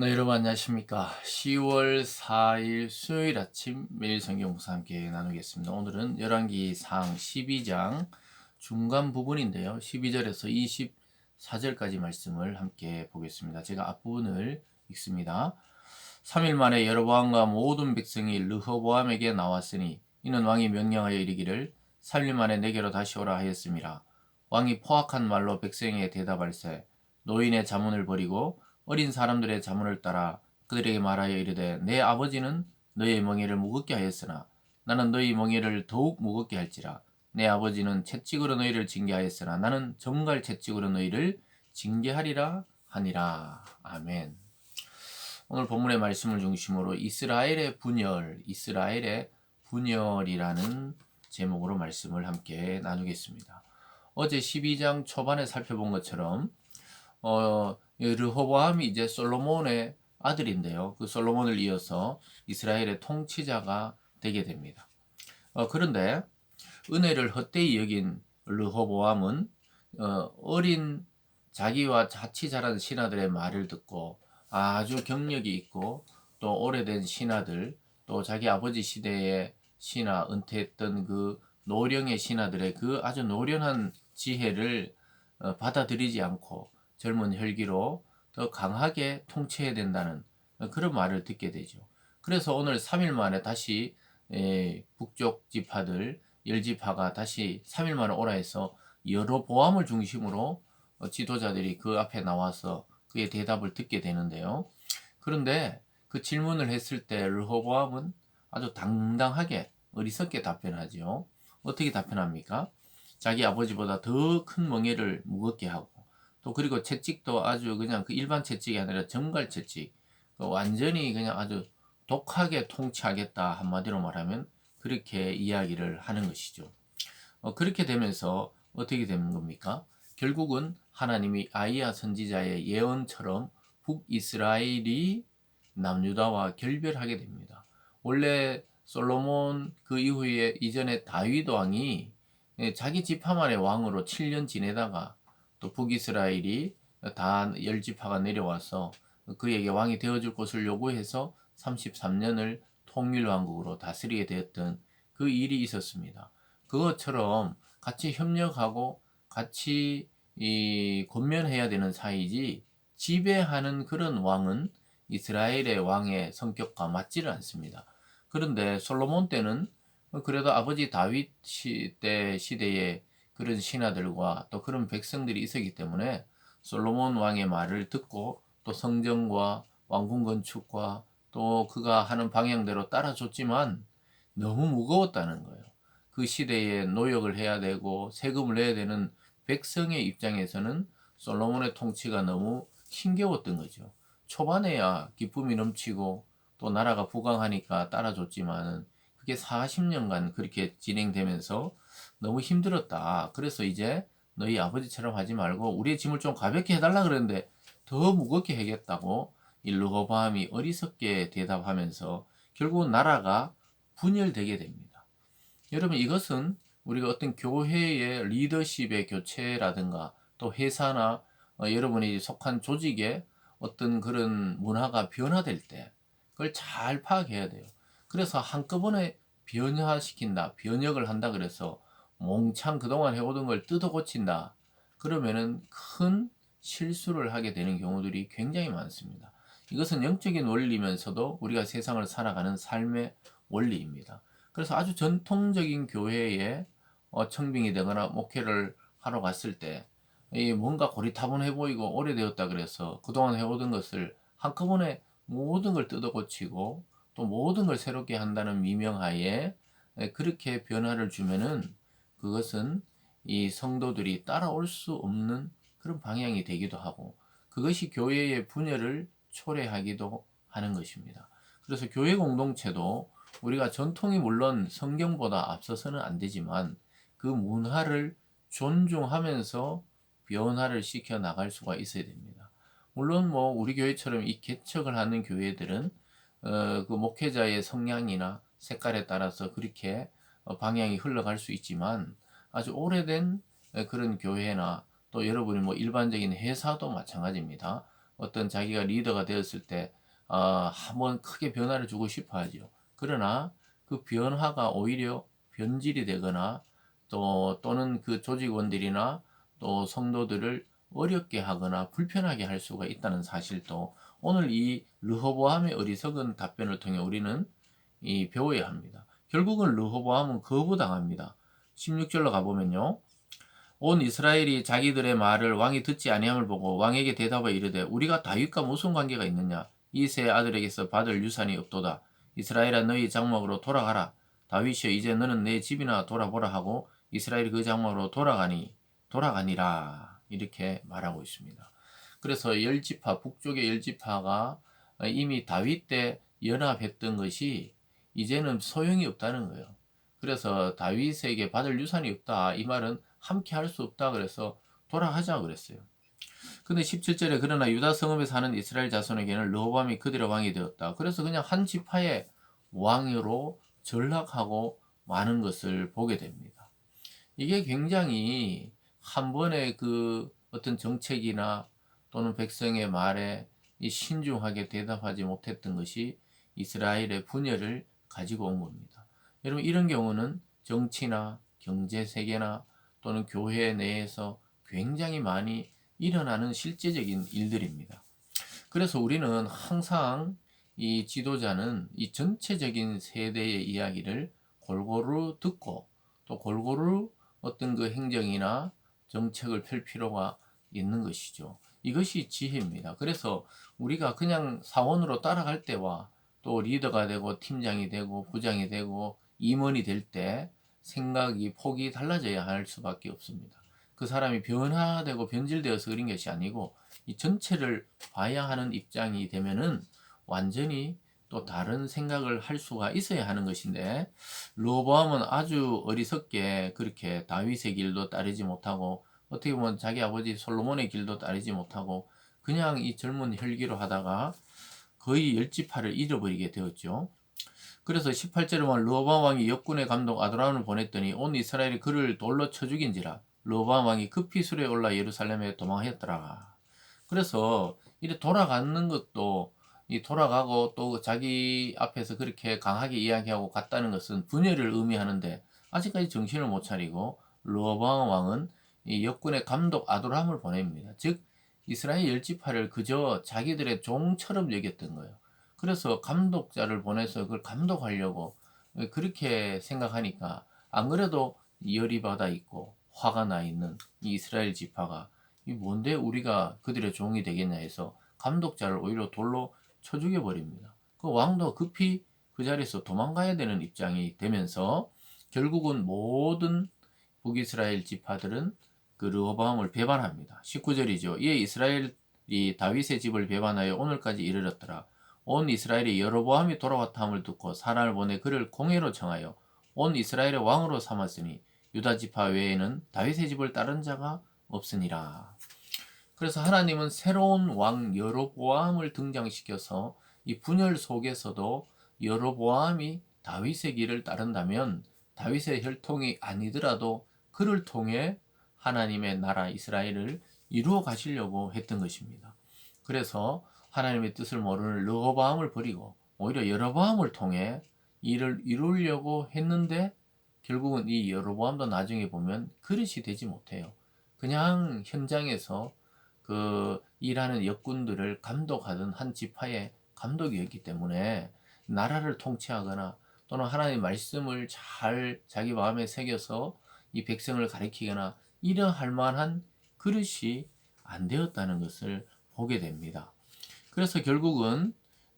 네, 여러분 안녕하십니까. 10월 4일 수요일 아침 매일 성경 묵상 함께 나누겠습니다. 오늘은 열왕기상 12장 중간 부분인데요. 12절에서 24절까지 말씀을 함께 보겠습니다. 제가 앞부분을 읽습니다. 3일 만에 여로보암과 모든 백성이 르호보암에게 나왔으니 이는 왕이 명령하여 이르기를 3일 만에 내게로 다시 오라 하였습니다. 왕이 포악한 말로 백성에게 대답할세 노인의 자문을 버리고 어린 사람들의 자문을 따라 그들에게 말하여 이르되 내 아버지는 너희의 멍에를 무겁게 하였으나 나는 너희 멍에를 더욱 무겁게 할지라. 내 아버지는 채찍으로 너희를 징계하였으나 나는 정갈 채찍으로 너희를 징계하리라 하니라. 아멘. 오늘 본문의 말씀을 중심으로 이스라엘의 분열이라는 제목으로 말씀을 함께 나누겠습니다. 어제 12장 초반에 살펴본 것처럼 르호보암이 이제 솔로몬의 아들인데요. 그 솔로몬을 이어서 이스라엘의 통치자가 되게 됩니다. 그런데 은혜를 헛되이 여긴 르호보암은 어린 자기와 같이 자란 신하들의 말을 듣고 아주 경력이 있고 또 오래된 신하들, 또 자기 아버지 시대의 신하, 은퇴했던 그 노령의 신하들의 그 아주 노련한 지혜를 받아들이지 않고 젊은 혈기로 더 강하게 통치해야 된다는 그런 말을 듣게 되죠. 그래서 오늘 3일 만에 다시 북쪽 지파들 10지파가 다시 3일 만에 오라 해서 여로보암을 중심으로 지도자들이 그 앞에 나와서 그의 대답을 듣게 되는데요. 그런데 그 질문을 했을 때 르호보암은 아주 당당하게 어리석게 답변하죠. 어떻게 답변합니까? 자기 아버지보다 더 큰 멍에를 무겁게 하고 또 그리고 채찍도 아주 그냥 그 일반 채찍이 아니라 정갈 채찍, 완전히 그냥 아주 독하게 통치하겠다, 한마디로 말하면 그렇게 이야기를 하는 것이죠. 그렇게 되면서 어떻게 되는 겁니까? 결국은 하나님이 아이야 선지자의 예언처럼 북이스라엘이 남유다와 결별하게 됩니다. 원래 솔로몬 그 이후에 이전에 다윗 왕이 자기 지파만의 왕으로 7년 지내다가 또 북이스라엘이 다 10지파가 내려와서 그에게 왕이 되어줄 것을 요구해서 33년을 통일왕국으로 다스리게 되었던 그 일이 있었습니다. 그것처럼 같이 협력하고 같이 권면해야 되는 사이지 지배하는 그런 왕은 이스라엘의 왕의 성격과 맞지를 않습니다. 그런데 솔로몬 때는 그래도 아버지 다윗 때 시대에 그런 신하들과 또 그런 백성들이 있었기 때문에 솔로몬 왕의 말을 듣고 또 성전과 왕궁 건축과 또 그가 하는 방향대로 따라줬지만 너무 무거웠다는 거예요. 그 시대에 노역을 해야 되고 세금을 내야 되는 백성의 입장에서는 솔로몬의 통치가 너무 힘겨웠던 거죠. 초반에야 기쁨이 넘치고 또 나라가 부강하니까 따라줬지만 그게 40년간 그렇게 진행되면서 너무 힘들었다. 그래서 이제 너희 아버지처럼 하지 말고 우리의 짐을 좀 가볍게 해달라 그랬는데 더 무겁게 해겠다고 이 르호보암이 어리석게 대답하면서 결국은 나라가 분열되게 됩니다. 여러분, 이것은 우리가 어떤 교회의 리더십의 교체라든가 또 회사나 여러분이 속한 조직의 어떤 그런 문화가 변화될 때 그걸 잘 파악해야 돼요. 그래서 한꺼번에 변화시킨다, 변혁을 한다 그래서 몽창 그동안 해오던 걸 뜯어 고친다. 그러면은 큰 실수를 하게 되는 경우들이 굉장히 많습니다. 이것은 영적인 원리면서도 우리가 세상을 살아가는 삶의 원리입니다. 그래서 아주 전통적인 교회에 청빙이 되거나 목회를 하러 갔을 때 뭔가 고리타분해 보이고 오래되었다 그래서 그동안 해오던 것을 한꺼번에 모든 걸 뜯어 고치고 또 모든 걸 새롭게 한다는 미명하에 그렇게 변화를 주면은 그것은 이 성도들이 따라올 수 없는 그런 방향이 되기도 하고 그것이 교회의 분열을 초래하기도 하는 것입니다. 그래서 교회 공동체도 우리가 전통이 물론 성경보다 앞서서는 안 되지만 그 문화를 존중하면서 변화를 시켜 나갈 수가 있어야 됩니다. 물론 뭐 우리 교회처럼 이 개척을 하는 교회들은 그 목회자의 성향이나 색깔에 따라서 그렇게 방향이 흘러갈 수 있지만 아주 오래된 그런 교회나 또 여러분이 뭐 일반적인 회사도 마찬가지입니다. 어떤 자기가 리더가 되었을 때 한번 크게 변화를 주고 싶어 하죠. 그러나 그 변화가 오히려 변질이 되거나 또는 그 조직원들이나 또 성도들을 어렵게 하거나 불편하게 할 수가 있다는 사실도 오늘 이 르호보암의 어리석은 답변을 통해 우리는 배워야 합니다. 결국은 르호보암은 거부당합니다. 16절로 가보면요. 온 이스라엘이 자기들의 말을 왕이 듣지 아니함을 보고 왕에게 대답하여 이르되 우리가 다윗과 무슨 관계가 있느냐 이 세 아들에게서 받을 유산이 없도다. 이스라엘아 너희 장막으로 돌아가라. 다윗이여 이제 너는 내 집이나 돌아보라 하고 이스라엘이 그 장막으로 돌아가니라 이렇게 말하고 있습니다. 그래서 열지파 북쪽의 열지파가 이미 다윗 때 연합했던 것이 이제는 소용이 없다는 거예요. 그래서 다윗에게 받을 유산이 없다. 이 말은 함께 할 수 없다. 그래서 돌아가자 그랬어요. 근데 17절에 그러나 유다 성읍에 사는 이스라엘 자손에게는 르호보암이 그들의 왕이 되었다. 그래서 그냥 한 지파의 왕으로 전락하고 마는 것을 보게 됩니다. 이게 굉장히 한 번의 그 어떤 정책이나 또는 백성의 말에 신중하게 대답하지 못했던 것이 이스라엘의 분열을 가지고 온 겁니다. 여러분 이런 경우는 정치나 경제 세계나 또는 교회 내에서 굉장히 많이 일어나는 실제적인 일들입니다. 그래서 우리는 항상 이 지도자는 이 전체적인 세대의 이야기를 골고루 듣고 또 골고루 어떤 그 행정이나 정책을 펼 필요가 있는 것이죠. 이것이 지혜입니다. 그래서 우리가 그냥 사원으로 따라갈 때와 또 리더가 되고 팀장이 되고 부장이 되고 임원이 될 때 생각이 폭이 달라져야 할 수밖에 없습니다. 그 사람이 변화되고 변질되어서 그런 것이 아니고 이 전체를 봐야 하는 입장이 되면은 완전히 또 다른 생각을 할 수가 있어야 하는 것인데 르호보암은 아주 어리석게 그렇게 다윗의 길도 따르지 못하고 어떻게 보면 자기 아버지 솔로몬의 길도 따르지 못하고 그냥 이 젊은 혈기로 하다가 거의 열지파를 잃어버리게 되었죠. 그래서 18절에 보면 르호보암 왕이 역군의 감독 아도람을 보냈더니 온 이스라엘이 그를 돌로 쳐 죽인지라 르호보암 왕이 급히 수레에 올라 예루살렘에 도망하였더라. 그래서 이래 돌아가는 것도 이 돌아가고 또 자기 앞에서 그렇게 강하게 이야기하고 갔다는 것은 분열을 의미하는데 아직까지 정신을 못 차리고 르호보암 왕은 이 역군의 감독 아도람을 보냅니다. 즉 이스라엘 열지파를 그저 자기들의 종처럼 여겼던 거예요. 그래서 감독자를 보내서 그걸 감독하려고 그렇게 생각하니까 안 그래도 열이 받아 있고 화가 나 있는 이 이스라엘 지파가 이 뭔데 우리가 그들의 종이 되겠냐 해서 감독자를 오히려 돌로 쳐 죽여버립니다. 그 왕도 급히 그 자리에서 도망가야 되는 입장이 되면서 결국은 모든 북이스라엘 지파들은 그 르호보암을 배반합니다. 19절이죠. 이에 이스라엘이 다윗의 집을 배반하여 오늘까지 이르렀더라. 온 이스라엘이 여로보암이 돌아왔다 함을 듣고 사람을 보내 그를 공회로 청하여 온 이스라엘의 왕으로 삼았으니 유다 지파 외에는 다윗의 집을 따른 자가 없으니라. 그래서 하나님은 새로운 왕 여로보암을 등장시켜서 이 분열 속에서도 여로보암이 다윗의 길을 따른다면 다윗의 혈통이 아니더라도 그를 통해 하나님의 나라 이스라엘을 이루어 가시려고 했던 것입니다. 그래서 하나님의 뜻을 모르는 르호보암을 버리고 오히려 여로보암을 통해 이를 이루려고 했는데 결국은 이 여로보암도 나중에 보면 그릇이 되지 못해요. 그냥 현장에서 그 일하는 역군들을 감독하던 한 지파의 감독이었기 때문에 나라를 통치하거나 또는 하나님의 말씀을 잘 자기 마음에 새겨서 이 백성을 가리키거나 이러할 만한 그릇이 안 되었다는 것을 보게 됩니다. 그래서 결국은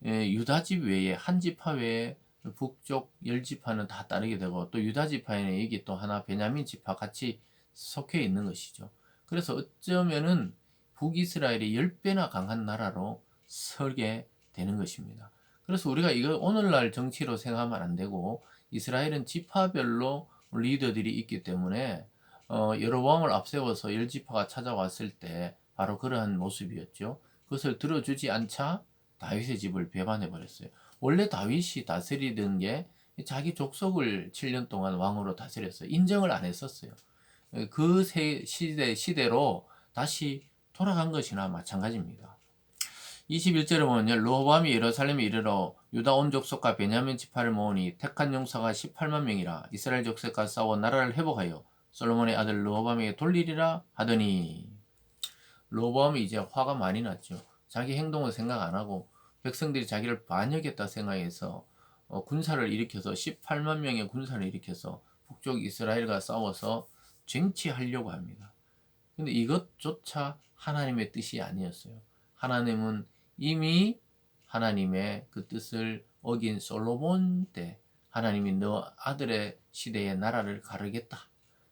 유다집 외에 한 지파 외에 북쪽 열 지파는 다 따르게 되고 또 유다 지파에는 여기 또 하나 베냐민 지파 같이 속해 있는 것이죠. 그래서 어쩌면은 북이스라엘이 10배나 강한 나라로 서게 되는 것입니다. 그래서 우리가 이거 오늘날 정치로 생각하면 안 되고 이스라엘은 지파별로 리더들이 있기 때문에 여로보암을 앞세워서 열 지파가 찾아왔을 때 바로 그러한 모습이었죠. 그것을 들어주지 않자 다윗의 집을 배반해 버렸어요. 원래 다윗이 다스리던 게 자기 족속을 7년 동안 왕으로 다스렸어요. 인정을 안 했었어요. 그 시대로 다시 돌아간 것이나 마찬가지입니다. 21절에 보면요. 르호보암이 예루살렘에 이르러 유다 온 족속과 베냐민 지파를 모으니 택한 용사가 18만 명이라 이스라엘 족속과 싸워 나라를 회복하여 솔로몬의 아들 르호보암에게 돌리리라 하더니 르호보암이 이제 화가 많이 났죠. 자기 행동을 생각 안 하고 백성들이 자기를 반역했다 생각해서 군사를 일으켜서 18만 명의 군사를 일으켜서 북쪽 이스라엘과 싸워서 쟁취하려고 합니다. 근데 이것조차 하나님의 뜻이 아니었어요. 하나님은 이미 하나님의 그 뜻을 어긴 솔로몬 때 하나님이 너 아들의 시대에 나라를 가르겠다.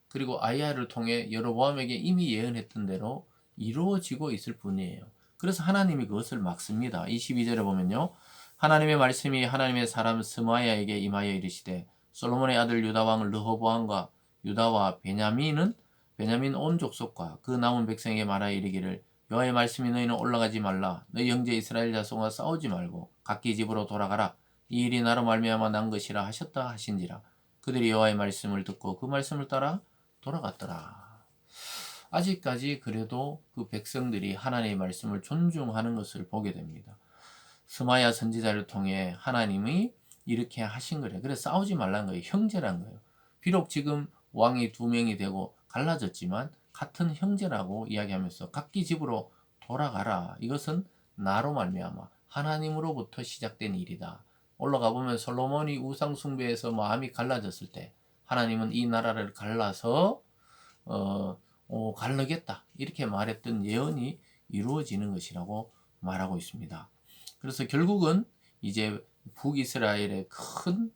그리고 아이야를 통해 여로보암에게 이미 예언했던 대로 이루어지고 있을 뿐이에요. 그래서 하나님이 그것을 막습니다. 22절에 보면요. 하나님의 말씀이 하나님의 사람 스마야에게 임하여 이르시되 솔로몬의 아들 유다 왕 르호보암과 유다와 베냐민 온 족속과 그 남은 백성에게 말하여 이르기를 여호와의 말씀이 너희는 올라가지 말라 너희 형제 이스라엘 자손과 싸우지 말고 각기 집으로 돌아가라 이 일이 나로 말미암아 난 것이라 하셨다 하신지라 그들이 여호와의 말씀을 듣고 그 말씀을 따라 돌아갔더라. 아직까지 그래도 그 백성들이 하나님의 말씀을 존중하는 것을 보게 됩니다. 스마야 선지자를 통해 하나님이 이렇게 하신 거래요. 그래서 싸우지 말라는 거예요. 형제란 거예요. 비록 지금 왕이 두 명이 되고 갈라졌지만 같은 형제라고 이야기하면서 각기 집으로 돌아가라. 이것은 나로 말미암아 하나님으로부터 시작된 일이다. 올라가 보면 솔로몬이 우상 숭배에서 마음이 갈라졌을 때 하나님은 이 나라를 갈라서 갈르겠다. 이렇게 말했던 예언이 이루어지는 것이라고 말하고 있습니다. 그래서 결국은 이제 북이스라엘의 큰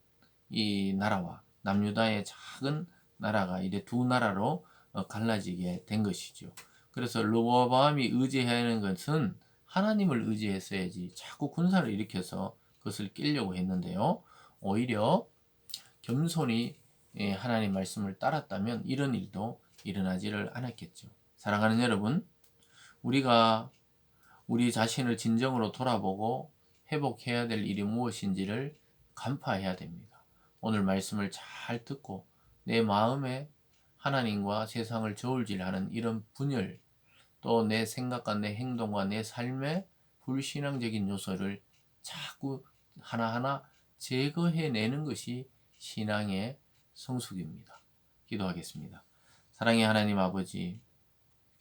이 나라와 남유다의 작은 나라가 이제 두 나라로 갈라지게 된 것이죠. 그래서 르호보암이 의지해야 하는 것은 하나님을 의지했어야지 자꾸 군사를 일으켜서 그것을 깨려고 했는데요. 오히려 겸손히 하나님 말씀을 따랐다면 이런 일도 일어나지를 않았겠죠. 사랑하는 여러분, 우리가 우리 자신을 진정으로 돌아보고 회복해야 될 일이 무엇인지를 간파해야 됩니다. 오늘 말씀을 잘 듣고 내 마음에 하나님과 세상을 저울질하는 이런 분열, 또 내 생각과 내 행동과 내 삶의 불신앙적인 요소를 자꾸 하나하나 제거해내는 것이 신앙의 성숙입니다. 기도하겠습니다. 사랑의 하나님 아버지,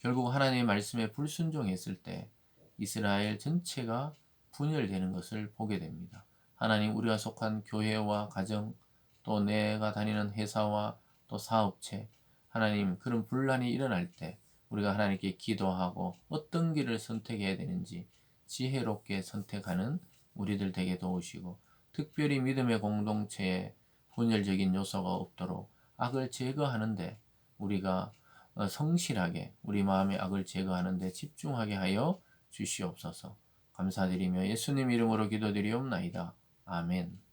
결국 하나님의 말씀에 불순종했을 때 이스라엘 전체가 분열되는 것을 보게 됩니다. 하나님, 우리가 속한 교회와 가정, 또 내가 다니는 회사와 또 사업체, 하나님, 그런 분란이 일어날 때 우리가 하나님께 기도하고 어떤 길을 선택해야 되는지 지혜롭게 선택하는 우리들 되게 도우시고, 특별히 믿음의 공동체에 분열적인 요소가 없도록 악을 제거하는데 우리가 성실하게 우리 마음의 악을 제거하는데 집중하게 하여 주시옵소서. 감사드리며 예수님 이름으로 기도드리옵나이다. 아멘.